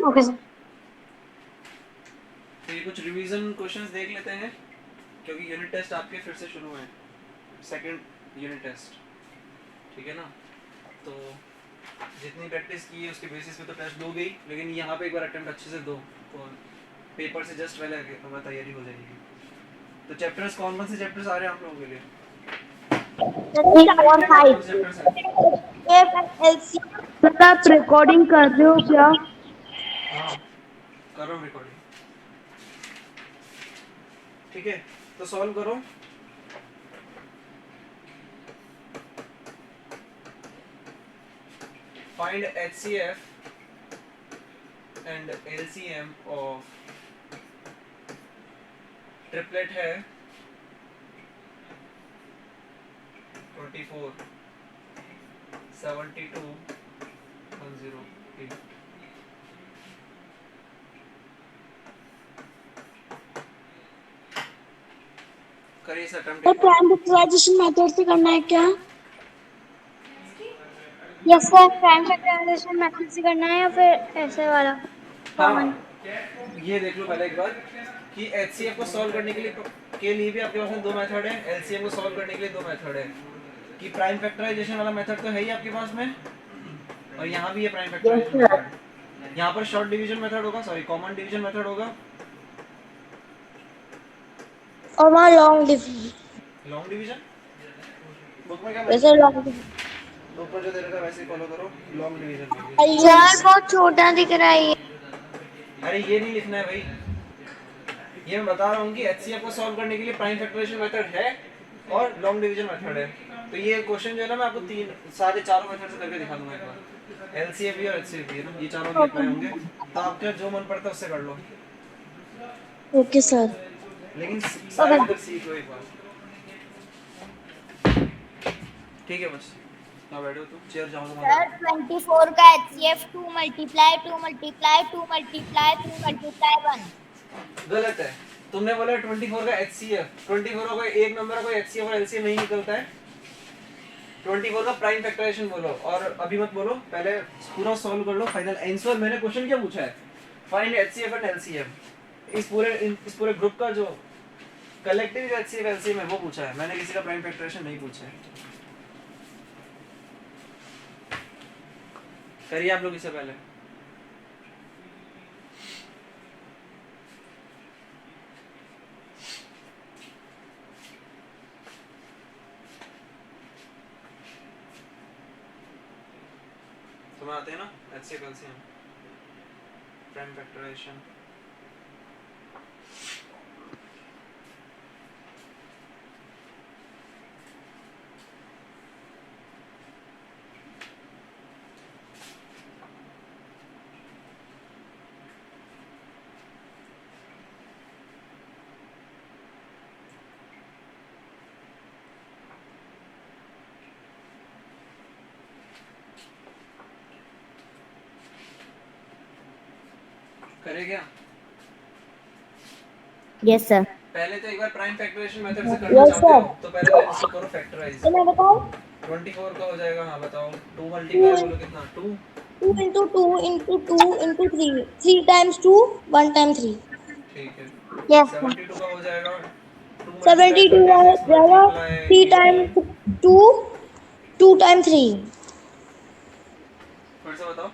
Okay sir. तो ये कुछ रिवीजन क्वेश्चंस देख लेते हैं, क्योंकि यूनिट टेस्ट आपके फिर से शुरू हैं, सेकंड यूनिट टेस्ट, ठीक है ना। तो जितनी प्रैक्टिस की है उसके बेसिस पे तो टेस्ट दो गई, लेकिन यहाँ पे एक बार अटेम्प्ट अच्छे से दो तो पेपर से जस्ट पहले हमारी तैयारी हो जाएगी। तो चैप्टर्स कौन कौन से चैप्टर्स आ रहे हैं आप लोगों के लिए? 3, 4, कौन कौन 5 से चैप्टर्स हैं? F L C. सर आप रिकॉर्डिंग कर रहे हो क्या? हाँ, कर रहा हूँ रिकॉर्डिंग। ठीक है, तो सॉल्व करो। Find HCF and LCM of triplet है 24, 72, 108। करिए सर, अटेम्प्ट सर एक बार। प्राइम फैक्टराइजेशन मेथड से करना है क्या? Yes sir, prime factorization method से करना है या फिर ऐसे वाला कॉमन? हाँ, ये देख लो पहले एक बार कि HCF को सॉल्व करने के लिए भी आपके पास में दो मेथड है, LCM को सॉल्व करने के लिए दो मेथड है। कि प्राइम फैक्टराइजेशन वाला मेथड तो है ही आपके पास में, और यहाँ भी है प्राइम फैक्टराइजेशन मेथड। यहाँ पर शॉर्ट डिवीजन मेथड होगा, सॉरी कॉमन डिवीजन मेथड होगा, और वहाँ long division. Long division. Book में क्या वैसे मेंशन है? लॉन्ग बुक में जो दे रखा है वैसे ही फॉलो करो, लॉन्ग डिवीजन डिवीजन। लीजिए। सर बहुत छोटा दिख रहा है ये। अरे ये नहीं लिखना है भाई, ये मैं बता रहा हूँ कि HCF को सॉल्व करने के लिए प्राइम फैक्टराइजेशन मेथड है और लॉन्ग डिवीजन मेथड है। तो ये क्वेश्चन जो है ना, मैं आपको सारे चारों मेथड से करके दिखा दूंगा एक बार। LCF भी और HCF भी है ना, ये चारों भी अप्लाई होंगे, तो आपका जो मन पड़ता है उससे कर लो, ओके सर। लेकिन ओके सारे मेथड सीख लो एक बार। ठीक है, बस ना बैठो, तुम चेयर जाओ तो सर 24 का HCF 2 multiply 2 multiply 2 multiply 3 multiply 1। गलत है। तुमने बोला 24 का HCF, 24 का कोई एक नंबर का कोई HCF और LCM नहीं निकलता है। 24 का प्राइम फैक्टराइजेशन बोलो, और अभी मत बोलो, पहले पूरा सॉल्व कर लो फाइनल आंसर। मैंने क्वेश्चन क्या पूछा है? Find HCF and LCM। इस पूरे ग्रुप का जो कलेक्टिव जो HCF LCM है वो पूछा है, मैंने किसी का प्राइम फैक्टराइजेशन नहीं पूछा है। करिए आप लोग इससे पहले। तुम्हें आते हैं ना HCF LCM, प्राइम फैक्टराइजेशन? करे क्या? Yes sir. पहले तो एक बार प्राइम फैक्टराइजेशन मेथड से करना यस चाहते हो सर। तो पहले तो इसको करो फैक्टराइज। तो मैं बताऊं? 24 का हो जाएगा, हाँ बताओ। 2 2 मल्टीप्लाई बोलो कितना? 2। 2 into 2 into 2 into 3। 3 times 2, 1 time 3। ठीक है। Yes sir. 72 का हो जाएगा 2 मल्टीप्लाई 72 36 जाएगा मल्टीप्लाई 3 18। times 2, 2 times 3। फिर से बताओ।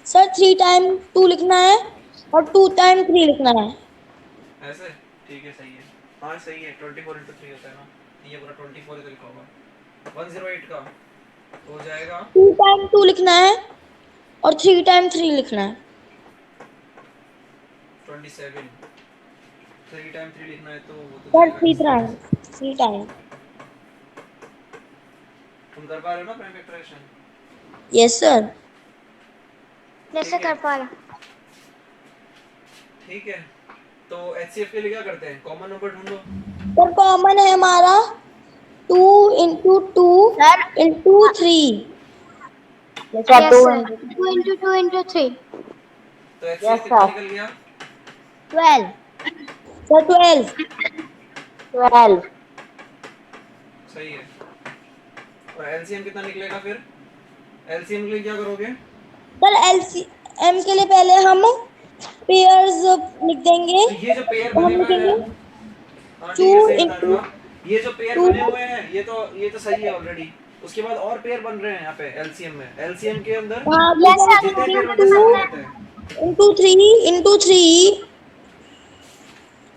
सर 3 टाइम 2 लिखना है और 2 टाइम 3 लिखना है। ऐसे ठीक है, सही है। हाँ सही है, 24 इंटू 3 होता है ना, ये पूरा 24 ही तो लिखा होगा। 108 का हो जाएगा 2 टाइम 2 लिखना है और 3 टाइम 3 लिखना है। 27। 3 टाइम 3 लिखना है तो वो तो सर जाएगा 3 इससे टाइम वैसे। 3 टाइम। तुम कर पा रहे हो ना प्राइम फैक्टराइजेशन? Yes sir. जैसे कर पा रहा। ठीक है, तो HCF के लिए क्या करते हैं? कॉमन नंबर ढूंढो। सर कॉमन है हमारा 2 into 2 sir into 3। Sir yes 2 sir. into 2 into 2 into 3। तो HCF यस कितना सर निकल गया? 12। सर 12। 12 सही है। और LCM कितना निकलेगा फिर? LCM के लिए क्या करोगे? सर m के लिए पहले हम पेयर्स लिख देंगे। तो ये जो पेयर तो बने हम हुए हैं, लिखेंगे हाँ टू ठीक है, सही बता रहे हो इंटू आप। ये जो पेयर टू बने हुए हैं, ये तो सही है ऑलरेडी। उसके बाद और पेयर बन रहे हैं यहाँ पे एलसीएम में। एलसीएम के अंदर यस सर, जितने पेयर बनते टू हैं सब ले लेते हैं। इंटू थ्री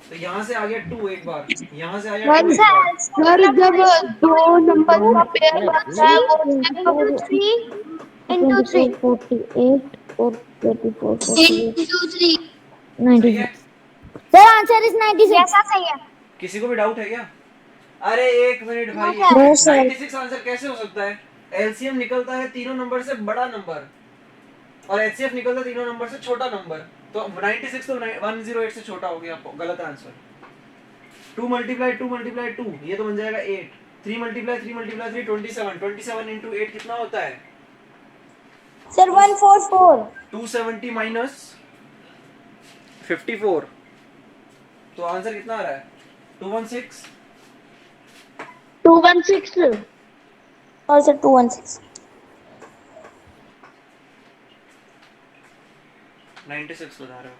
तो यहाँ से आ गया 2 एक बार, यहाँ से आ गया 2 सर एक बार। सर जब दो नंबर का पेयर बनता है वो इंटू थ्री इंटू थ्री 48 और 24 इंटू थ्री 90। सही है? Sir answer is 96। Yes sir सही है। किसी को भी डाउट है क्या? अरे एक मिनट भाई, नो नो सर 96 आंसर कैसे हो सकता है? एलसीएम निकलता है तीनों नंबर से बड़ा नंबर और एचसीएफ निकलता है तीनों नंबर से छोटा नंबर। तो 96 तो 108 से छोटा हो गया, गलत आंसर। 2 मल्टीप्लाई 2 मल्टीप्लाई 2 ये तो बन जाएगा 8। 3 मल्टीप्लाई 3 मल्टीप्लाई 3 27। 27 इंटू 8 कितना होता है? सर 144 270 माइनस 54, तो आंसर कितना आ रहा है? 216। 216 और सर 216 96 बता रहे हो।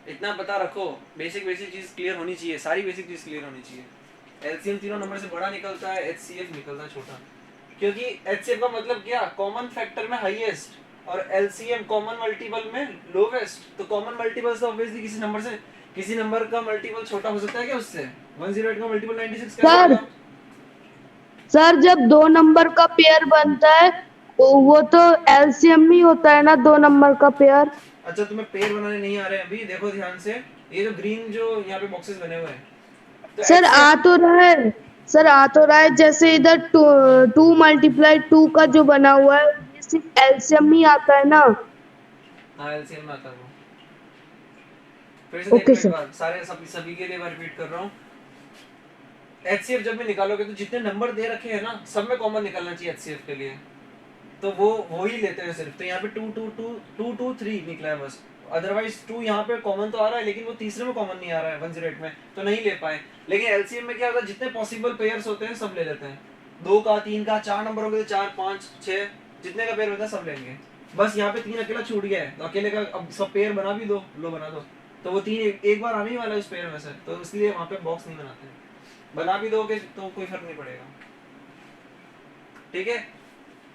इतना पता रखो, बेसिक चीज क्लियर होनी चाहिए, सारी बेसिक चीज क्लियर होनी चाहिए। एलसीएम तीनों नंबर से बड़ा निकलता है, एचसीएफ निकलता है छोटा। क्योंकि एचसीएफ का मतलब क्या? कॉमन फैक्टर में हाईएस्ट, और एलसीएम कॉमन मल्टीपल में लोवेस्ट। तो कॉमन मल्टीपल से ऑब्वियसली किसी नंबर का मल्टीपल छोटा हो सकता है क्या उससे? 108 का मल्टीपल 96 कैसे सर होगा? सर जब दो नंबर का पेयर बनता है वो तो एलसीएम ही होता है ना, दो नंबर का पेयर। अच्छा, तुम्हें पेयर बनाने नहीं आ रहे हैं अभी? देखो ध्यान से, ये जो ग्रीन जो यहाँ पे बॉक्सेस बने हुए हैं, तो सर आ तो रहा है, सर आ तो रहा है। जैसे इधर 2 मल्टीप्लाई 2 का जो बना हुआ है ये सिर्फ एलसीएम ही आता है ना। हाँ एलसीएम में आता है वो। फिर से देख ओके लो एक सर। बार, सारे सभी के लिए मैं रिपीट कर रहा हूँ। एचसीएफ जब भी निकालोगे तो जितने नंबर दे रखे हैं ना, सब में कॉमन निकलना चाहिए एचसीएफ के लिए। तो वो ही लेते हैं सिर्फ। तो यहाँ पे 2 2 2 2 2 3 निकला है बस। अदरवाइज 2 यहाँ पे कॉमन तो आ रहा है, लेकिन वो तीसरे में कॉमन नहीं आ रहा है 108 में, तो नहीं ले पाए। लेकिन एलसीएम में क्या होता है, जितने पॉसिबल पेयर्स होते हैं सब ले लेते हैं। 2 का 3 का 4 नंबर हो गए, 4 5 6 जितने का पेयर होता है सब लेंगे। बस यहाँ पे 3 अकेला छूट गया है, तो अकेले का अब सब पेयर बना भी दो, लो बना दो। तो वो 3 एक बार आने ही वाला है उस पेयर में से, तो इसलिए वहाँ पे बॉक्स नहीं बनाते। बना भी दोगे तो कोई फर्क नहीं पड़ेगा। ठीक है,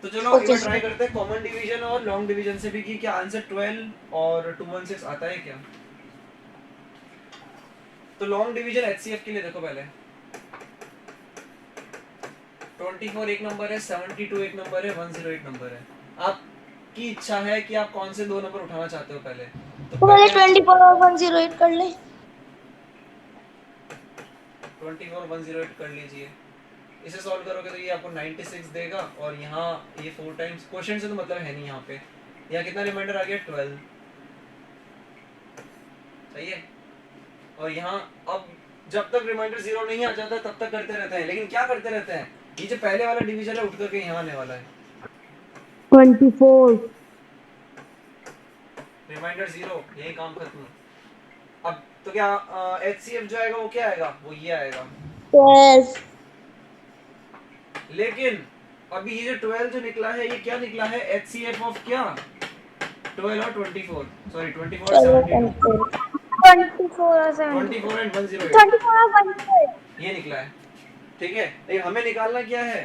तो चलो एक बार ट्राई करते हैं कॉमन डिवीजन और लॉन्ग डिवीजन से भी कि क्या आंसर 12 और 216 आता है क्या। तो लॉन्ग डिवीजन एचसीएफ के लिए देखो पहले, 24 एक नंबर है, 72 एक नंबर है, 108 नंबर है। आपकी इच्छा है कि आप कौन से दो नंबर उठाना चाहते हो पहले। तो पहले 24 और 108 कर ले। 24 और 108 कर लीजिए। इसे सॉल्व करोगे तो ये आपको 96 देगा, और यहाँ ये 4 टाइम्स क्वेश्चन से तो मतलब है नहीं यहाँ पे। यहाँ कितना रिमाइंडर आ गया? 12। सही है। और यहाँ अब जब तक रिमाइंडर 0 नहीं आ जाता तब तक करते रहते हैं, लेकिन क्या करते रहते हैं, ये जो पहले वाला डिवीजन है उठ करके यहाँ आने वाला है। 24 रिमाइंडर 0, यही काम खत्म। अब तो क्या एचसीएफ जो आएगा वो क्या आएगा? वो ये आएगा। 12 लेकिन अभी ये जो 12 जो निकला है, ये क्या निकला है? एचसीएफ ऑफ क्या? 12 और 24, सॉरी 24 और 72, 24 और 7 24 एंड 108, 24 और 108 ये निकला है। ठीक है, लेकिन हमें निकालना क्या है?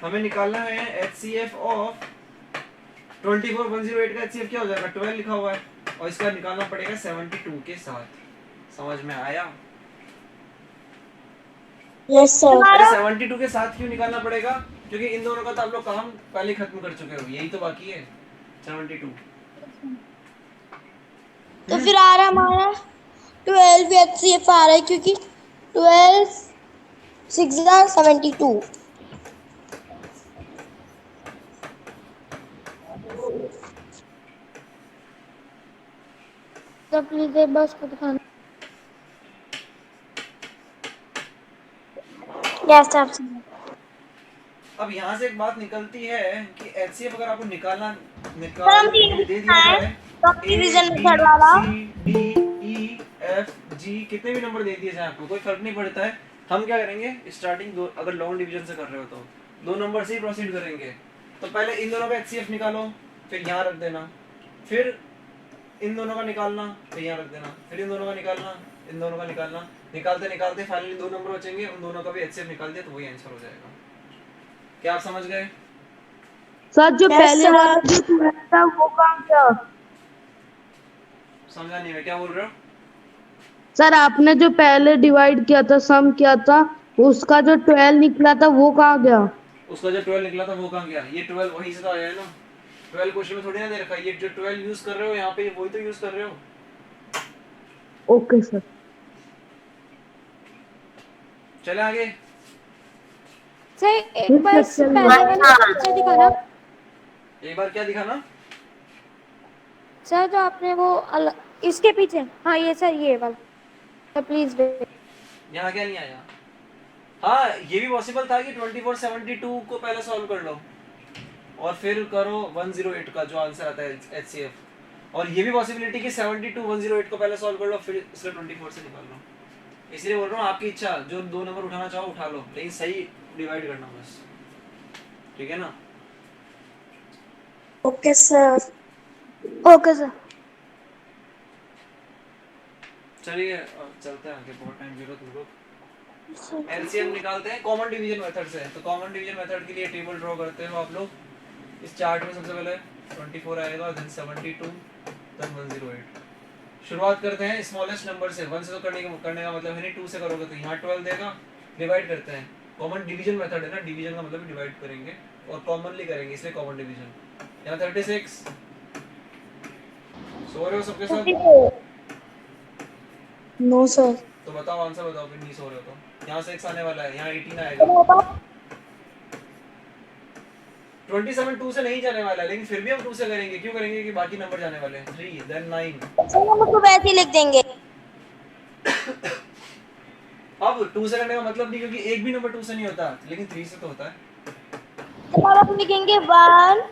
हमें निकालना है एचसीएफ ऑफ 24 108 का एचसीएफ क्या हो जाएगा? 12 लिखा हुआ है, और इसका निकालना पड़ेगा 72 के साथ। समझ में आया? Yes sir. अरे 72 के साथ क्यों निकालना पड़ेगा? क्योंकि इन दोनों का तो आप लोग काम पहले खत्म कर चुके हो, यही तो बाकी है 72। तो फिर आ रहा हमारा 12 एचसीएफ आ रहा है, क्योंकि 12 6 72। तो प्लीज एक बस को दिखाना। Yes sir. अब यहाँ से एक बात निकलती है कि एचसीएफ अगर आपको हम निकालने के तीन लिए दे दिया हैं, जाए, तो ए डिवीजन बी मेथड वाला। C D E F G कितने भी नंबर दे दिए जाए आपको, कोई फर्क नहीं पड़ता है। हम क्या करेंगे, स्टार्टिंग अगर लॉन्ग डिवीजन से कर रहे हो तो 2 नंबर से ही प्रोसीड करेंगे। तो पहले इन दोनों का HCF निकालो, फिर यहाँ रख देना, फिर इन दोनों का निकालना, फिर यहाँ रख देना, फिर इन दोनों का निकालना, इन दोनों का निकालना, निकालते निकालते फाइनली 2 नंबर बचेंगे, उन दोनों का भी HCF निकाल दिया तो वही आंसर हो जाएगा। क्या आप समझ गए? सर जो Yes, पहले sir. वाला जो 12 था वो कहाँ गया? समझा नहीं, मैं क्या बोल रहा हूँ? सर आपने जो पहले डिवाइड किया था, सम किया था, उसका जो 12 निकला था वो कहाँ गया? उसका जो 12 निकला था वो कहाँ गया? ये 12 वहीं से तो आया है ना। 12 क्वेश्चन में थोड़ी ना दे रखा है, ये जो 12 यूज कर रहे हो यहाँ पे वही तो यूज कर रहे हो। Okay sir. चले आगे। सर एक बार ठीक है, पहले वाला पिक्चर दिखाना। एक बार क्या दिखाना? सर जो आपने वो इसके पीछे, हाँ ये सर ये वाला, सर प्लीज वेट। यहाँ क्या नहीं आया? हाँ ये भी पॉसिबल था कि 2472 को पहले सॉल्व कर लो और फिर करो 108 का जो आंसर आता है HCF, और ये भी पॉसिबिलिटी कि 72 108 को पहले सॉल्व कर लो फिर इसका 24 से निकाल लो। इसलिए बोल रहा हूँ आपकी इच्छा, जो 2 नंबर उठाना चाहो उठा लो, लेकिन सही डिवाइड करना बस, ठीक है ना? Okay, sir. Okay sir. चलिए अब चलते हैं आगे, बहुत टाइम जरूरत लोग। एलसीएम निकालते हैं कॉमन डिवीजन मेथड से। तो कॉमन डिवीजन मेथड के लिए टेबल ड्रॉ करते हो आप लोग। इस चार्ट में सबसे पहले 24 आएगा, देन 72, देन 108। शुरुआत करते हैं स्मॉलेस्ट नंबर से। 1 से तो करने का मतलब है नहीं, 2 से करोगे तो यहाँ 12 देगा। डिवाइड करते हैं, कॉमन डिवीजन मेथड है ना, डिवीजन का मतलब डिवाइड करेंगे और कॉमनली करेंगे, इसलिए कॉमन डिवीजन। यहाँ 36। सो रहे हो सबके साथ? No, sir. तो बताओ आंसर बताओ, फिर नहीं सो रहे हो तो। यहाँ 6 आने वाला है, यहाँ 18 आएगा। 27 2 से नहीं जाने वाला है, लेकिन फिर भी हम 2 से करेंगे। क्यों करेंगे? कि बाकी नंबर जाने वाले हैं। 3 देन 9। सर हम उसको वैसे ही लिख देंगे। अब 2 से करने का मतलब नहीं, क्योंकि एक भी नंबर 2 से नहीं होता, लेकिन 3 से तो होता है। तो अब हम लिखेंगे 1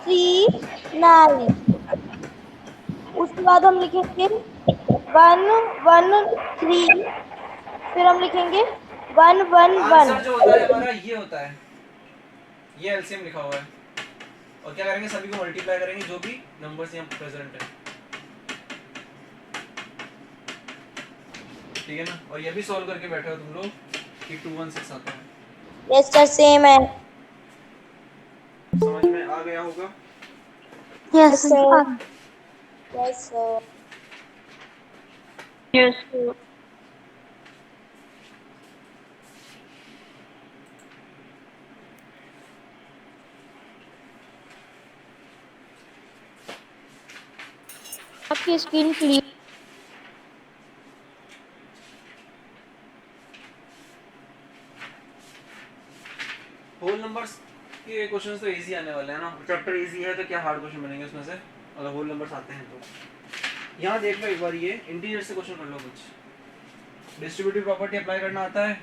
3 9। उसके बाद हम लिखेंगे 1 1 3। फिर हम लिखेंगे 1 1 1। आंसर जो होता है हमारा ये होता है, ये एलसीएम लिखा हुआ है। और क्या करेंगे? सभी को मल्टीप्लाई करेंगे जो भी नंबर्स यहाँ प्रेजेंट है, ठीक है ना? और ये भी सॉल्व करके बैठे हो तुम लोग कि 216 आता है। यस सर सेम है। समझ में आ गया होगा? Yes sir. Yes sir. Yes sir. आपकी स्क्रीन क्लियर। होल नंबर्स के क्वेश्चंस तो इजी आने वाले हैं ना। चैप्टर इजी है तो क्या हार्ड क्वेश्चन बनेंगे उसमें से, अगर होल नंबर्स आते हैं तो। यहाँ देख लो एक बार, ये इंटीजर से क्वेश्चन कर लो कुछ। डिस्ट्रीब्यूटिव प्रॉपर्टी अप्लाई करना आता है?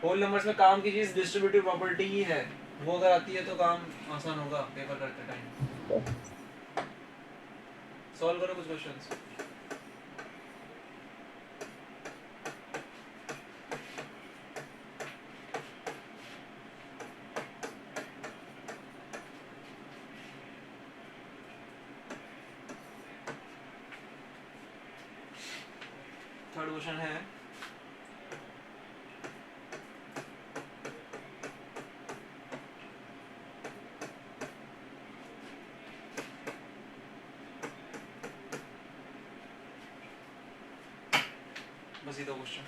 होल नंबर्स में काम की चीज डिस्ट्रीब्यूटिव प्रॉपर्टी ही है, वो अगर आती है तो काम आसान होगा पेपर करते टाइम। सॉल्व करो कुछ क्वेश्चंस। थर्ड क्वेश्चन है, बस ये दो क्वेश्चन।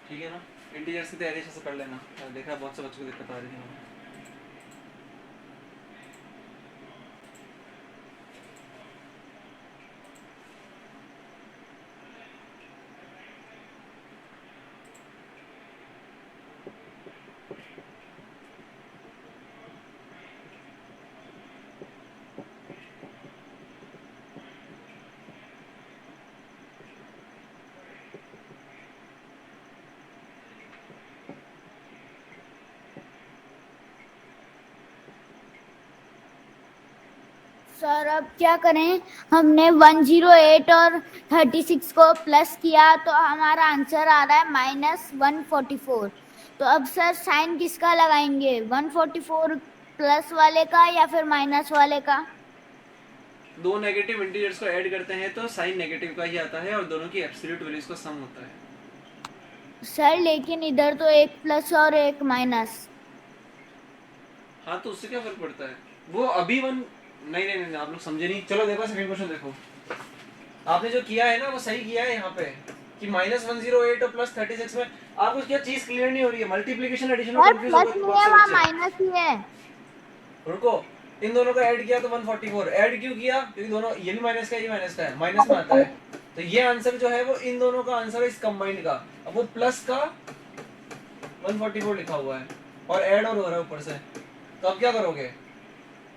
ठीक है ना? इंटीजर्स की तैयारी अच्छे से कर लेना। देखा है बहुत से बच्चों को दिक्कत आ रही थी। सर अब क्या करें, हमने 108 और 36 को प्लस किया तो हमारा आंसर आ रहा है -144। तो अब सर साइन किसका लगाएंगे, 144 प्लस वाले का या फिर माइनस वाले का? दो नेगेटिव इंटीजर्स को ऐड करते हैं तो साइन नेगेटिव का ही आता है और दोनों की एब्सोल्यूट वैल्यूज का सम होता है। सर लेकिन इधर तो एक प्लस और एक माइनस। हाँ तो उससे क्या फर्क पड़ता है, वो अभी वन नहीं नहीं नहीं आप लोग समझे नहीं। चलो देखो सेकंड क्वेश्चन देखो, आपने जो किया है ना वो सही किया है यहाँ पे कि -108 और +36 में आपको क्या चीज क्लियर नहीं हो रही है, मल्टीप्लिकेशन एडिशन में सर कंफ्यूज हो प्लस गए नहीं बहुत है, से वहाँ बच्चे। माइनस ही है। रुको, इन दोनों का ऐड किया तो 144, ऐड क्यों किया, क्योंकि दोनों ये भी माइनस का है, ये माइनस का है, माइनस में आता है। तो ये आंसर जो है वो इन दोनों का आंसर है इस कंबाइंड का। अब वो प्लस का 144 लिखा हुआ है और ऐड और हो रहा है ऊपर से, तो अब क्या करोगे,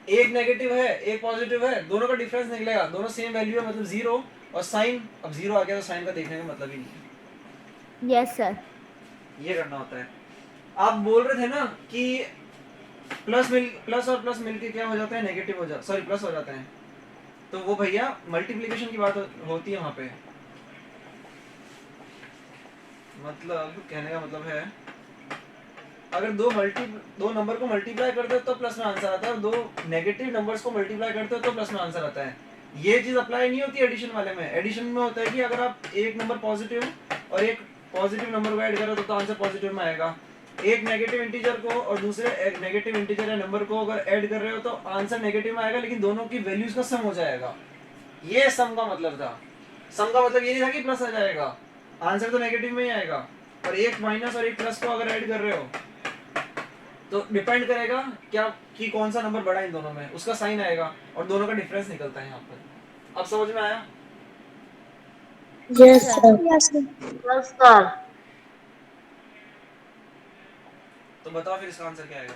एक नेगेटिव है एक पॉजिटिव है, दोनों का डिफरेंस निकलेगा, दोनों सेम वैल्यू है मतलब 0 और साइन, अब 0 आ गया तो साइन का देखने का मतलब ही नहीं है। Yes sir. ये करना होता है। आप बोल रहे थे ना कि प्लस और प्लस मिलके क्या हो जाता है, नेगेटिव हो जाता, सॉरी प्लस हो जाते हैं, तो वो भैया मल्टीप्लिकेशन की बात होती है वहां पे। मतलब कहने का मतलब है अगर दो नंबर को मल्टीप्लाई करते हो तो प्लस में आंसर आता है और दो नेगेटिव नंबर्स को मल्टीप्लाई करते हो तो प्लस में आंसर आता है। ये चीज अप्लाई नहीं होती एडिशन वाले में। एडिशन में होता है कि अगर आप एक नंबर पॉजिटिव और एक पॉजिटिव नंबर को ऐड करो तो आंसर पॉजिटिव में आएगा। एक नेगेटिव इंटीजर को और दूसरे एक नेगेटिव इंटीजर या नंबर को अगर ऐड कर रहे हो तो आंसर नेगेटिव में आएगा, लेकिन दोनों की वैल्यूज का सम हो जाएगा। ये सम का मतलब था। सम का मतलब ये नहीं था कि प्लस आ जाएगा, आंसर तो नेगेटिव में ही आएगा। और एक माइनस और एक प्लस को अगर ऐड कर रहे हो तो डिपेंड करेगा क्या कि कौन सा नंबर बड़ा है इन दोनों में, उसका साइन आएगा और दोनों का डिफरेंस निकलता है यहाँ पर। अब समझ में आया? Yes sir. तो बताओ फिर इसका आंसर क्या आएगा।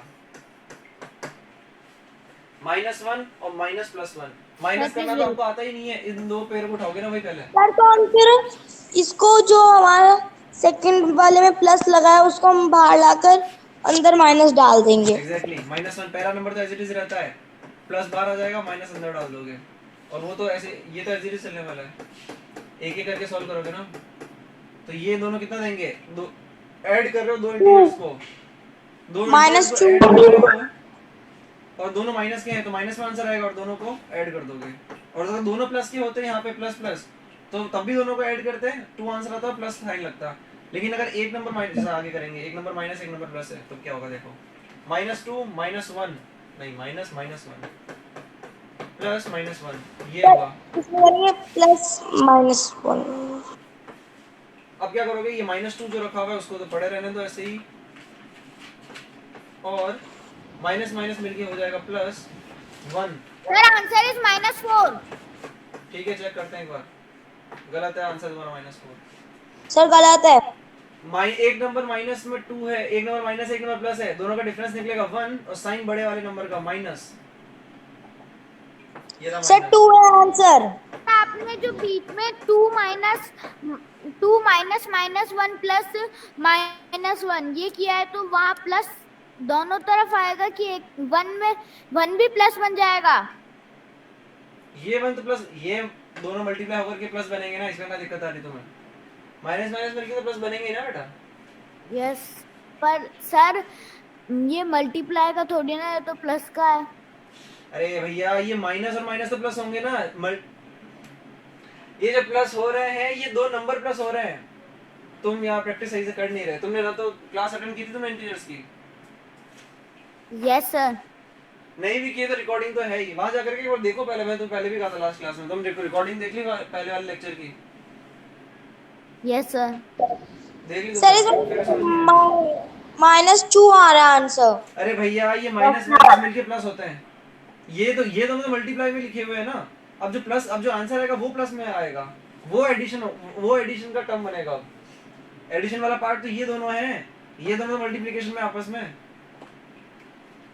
-1 और -+1, माइनस करना तो आपको आता ही नहीं है, इन दो पेयर को उठाओगे ना वही पहले। सर तो हम फिर इसको जो हमारा सेकंड वाले में प्लस लगा है उसको हम बाहर लाकर अंदर माइनस डाल देंगे। एग्जैक्टली -1 पहला नंबर तो एज इट इज रहता है, प्लस बाहर आ जाएगा, माइनस अंदर डाल दोगे और वो तो ऐसे ये तो एज इट इज चलने वाला है। एक एक करके सॉल्व करोगे ना तो ये दोनों कितना देंगे, दो ऐड कर रहे हो दो इंटीजर्स को, दो इंटीजर्स को ऐड कर रहे हो और दोनों माइनस के हैं तो माइनस में आंसर आएगा और दोनों को ऐड कर दोगे। और अगर दोनों प्लस के होते हैं यहाँ पे प्लस प्लस तो तब भी दोनों को ऐड करते हैं, 2 आंसर आता है प्लस साइन लगता। लेकिन अगर एक नंबर माइनस, जैसे आगे करेंगे एक नंबर माइनस एक नंबर प्लस है तो क्या होगा देखो, -2 -1 नहीं माइनस -1 प्लस -1 ये होगा। इसमें करेंगे +-1। अब क्या करोगे, ये -2 जो रखा हुआ है उसको तो पड़े रहने दो ऐसे ही और माइनस माइनस मिलके हो जाएगा +1। Sir answer is -4। ठीक है चेक करते हैं एक बार, गलत है आंसर तुम्हारा -4। सर गलत है। एक नंबर माइनस में 2 है, एक नंबर माइनस एक नंबर प्लस है, दोनों का डिफरेंस निकलेगा 1 और साइन बड़े वाले नंबर का माइनस। ये रहा सर माइनस। 2 है आंसर। आपने जो बीच में 2 माइनस -1 प्लस -1 ये किया है तो वहाँ प्लस दोनों तरफ आएगा कि एक 1 में 1 भी प्लस बन जाएगा। ये 1 तो प्लस, ये दोनों मल्टीप्लाई होकर के प्लस बनेंगे ना, इसमें क्या दिक्कत आ रही तुम्हें, माइनस माइनस मिलके तो प्लस बनेंगे ही ना बेटा। यस पर सर ये मल्टीप्लाई का थोड़ी ना, ये तो प्लस का है। अरे भैया ये माइनस और माइनस तो प्लस होंगे ना, ये जो प्लस हो रहे हैं ये दो नंबर प्लस हो रहे हैं। तुम यहाँ प्रैक्टिस सही से कर नहीं रहे, तुमने ना तो क्लास अटेंड की थी तुमने इंटीजर्स की, यस सर। नहीं भी की तो रिकॉर्डिंग तो है ही, वहां जाकर के एक बार देखो पहले, मैं तो पहले भी कहा था लास्ट क्लास में, तुम रिकॉर्डिंग देख ली पहले वाले लेक्चर की, यस सर। देख ली सर तुमने? -2 आ रहा है आंसर। अरे भैया ये माइनस माइनस मिलके प्लस होते हैं, ये दोनों मल्टीप्लाई में लिखे हुए हैं ना। अब जो प्लस, अब जो आंसर आएगा वो प्लस में आएगा, वो एडिशन का टर्म बनेगा। एडिशन वाला पार्ट तो ये दोनों हैं, ये दोनों मल्टीप्लिकेशन में आपस में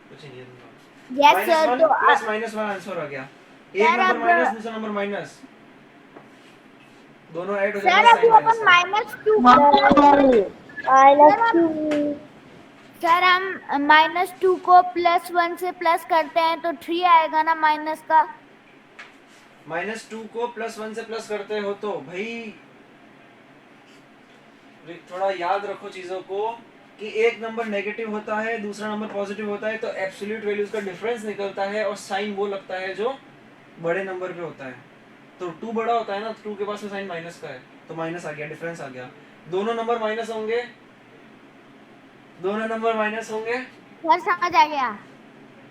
कुछ नहीं है। यस सर तो प्लस -1 आंसर आ गया, एक नंबर माइनस दूसरा नंबर माइनस, दोनों ऐड हो सर जाएगा अभी अपन -2 सर हम -2 को +1 से प्लस करते हैं तो 3 आएगा ना माइनस का। -2 को +1 से प्लस करते हो तो भाई थोड़ा याद रखो चीजों को कि एक नंबर नेगेटिव होता है, दूसरा नंबर पॉजिटिव होता है, तो एब्सोल्यूट वैल्यूज का डिफरेंस निकलता है और साइन वो लगता है जो बड़े नंबर पे होता है। तो 2 बड़ा होता है ना, 2 के पास में साइन माइनस का है, तो माइनस आ गया, डिफरेंस आ गया। दोनों नंबर माइनस होंगे, दोनों नंबर माइनस होंगे, सर समझ आ गया।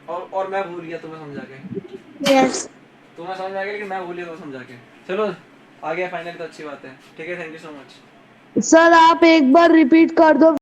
और मैं भूल गया तुम्हें समझा के। यस तुम्हें समझ आ गया लेकिन मैं भूल गया तो समझा के। चलो आ गया फाइनल, तो अच्छी बात है। ठीक है, thank you so much. Sir आप एक बार रिपीट कर दो।